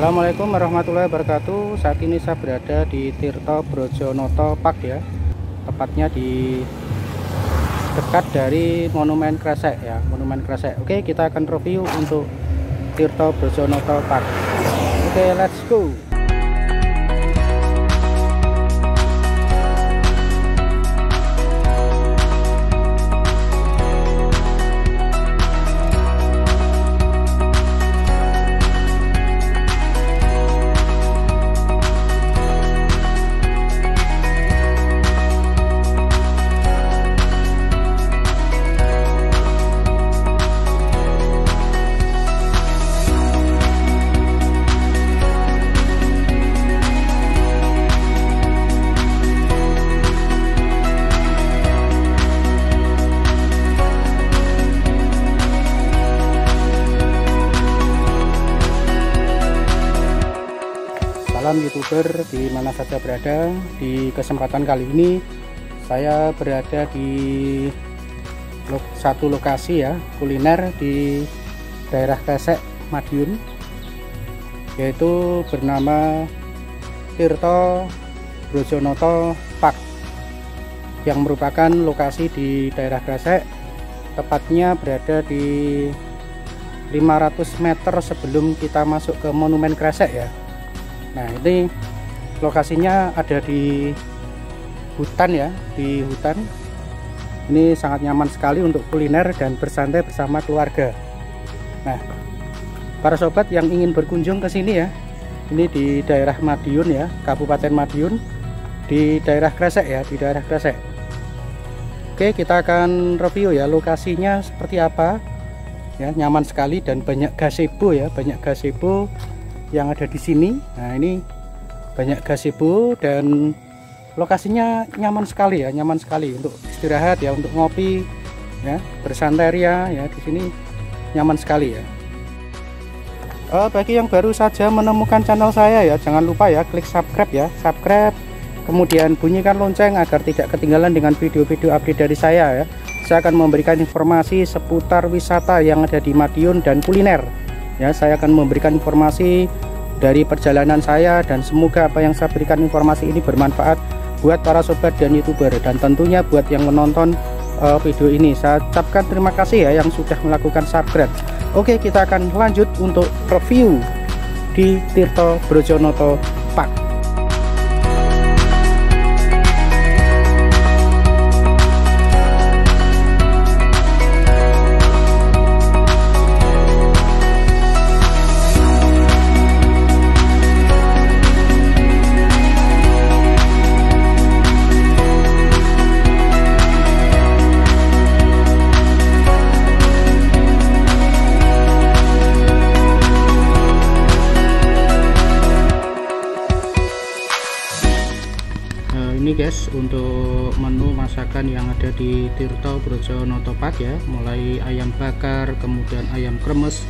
Assalamualaikum warahmatullahi wabarakatuh. Saat ini saya berada di Tirto Brojonoto Park ya, tepatnya di dekat dari Monumen Kresek ya, Monumen Kresek. Oke, kita akan review untuk Tirto Brojonoto Park. Oke, let's go. Salam YouTuber di mana saja berada. Di kesempatan kali ini saya berada di satu lokasi ya, kuliner di daerah Kresek, Madiun, yaitu bernama Tirto Brojonoto Park, yang merupakan lokasi di daerah Kresek, tepatnya berada di 500 meter sebelum kita masuk ke Monumen Kresek ya. Nah, ini lokasinya ada di hutan ya, di hutan. Ini sangat nyaman sekali untuk kuliner dan bersantai bersama keluarga. Nah, para sobat yang ingin berkunjung ke sini ya, ini di daerah Madiun ya, Kabupaten Madiun, di daerah Kresek ya, di daerah Kresek. Oke, kita akan review ya lokasinya seperti apa. Ya, nyaman sekali dan banyak gazebo ya, banyak gazebo yang ada di sini. Nah, ini banyak gazebo dan lokasinya nyaman sekali ya, nyaman sekali untuk istirahat ya, untuk ngopi ya, bersantai ya, di sini nyaman sekali ya. Bagi yang baru saja menemukan channel saya ya, jangan lupa ya klik subscribe ya, subscribe, kemudian bunyikan lonceng agar tidak ketinggalan dengan video-video update dari saya ya. Saya akan memberikan informasi seputar wisata yang ada di Madiun dan kuliner. Ya, saya akan memberikan informasi dari perjalanan saya dan semoga apa yang saya berikan informasi ini bermanfaat buat para sobat dan YouTuber, dan tentunya buat yang menonton video ini. Saya ucapkan terima kasih ya yang sudah melakukan subscribe. Oke, kita akan lanjut untuk review di Tirto Brojonoto Park. Ini guys, untuk menu masakan yang ada di Tirto Brojonoto Park ya, mulai ayam bakar, kemudian ayam kremes,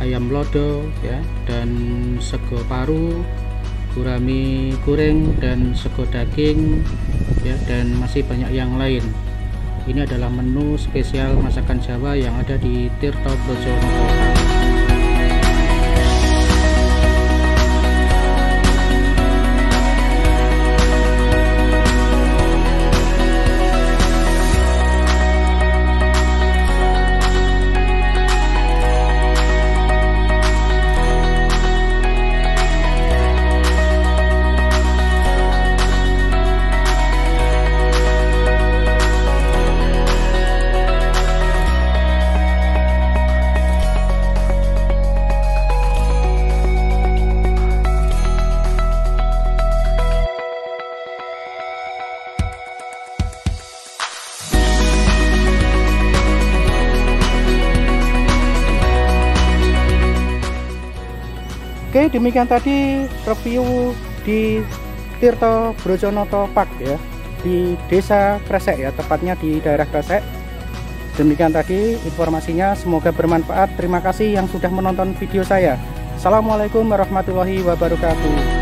ayam lodo ya, dan sego paru, gurami goreng, dan sego daging ya, dan masih banyak yang lain. Ini adalah menu spesial masakan Jawa yang ada di Tirto Brojonoto Park. Oke, demikian tadi review di Tirto Brojonoto Park ya, di Desa Kresek ya, tepatnya di daerah Kresek. Demikian tadi informasinya, semoga bermanfaat. Terima kasih yang sudah menonton video saya. Assalamualaikum warahmatullahi wabarakatuh.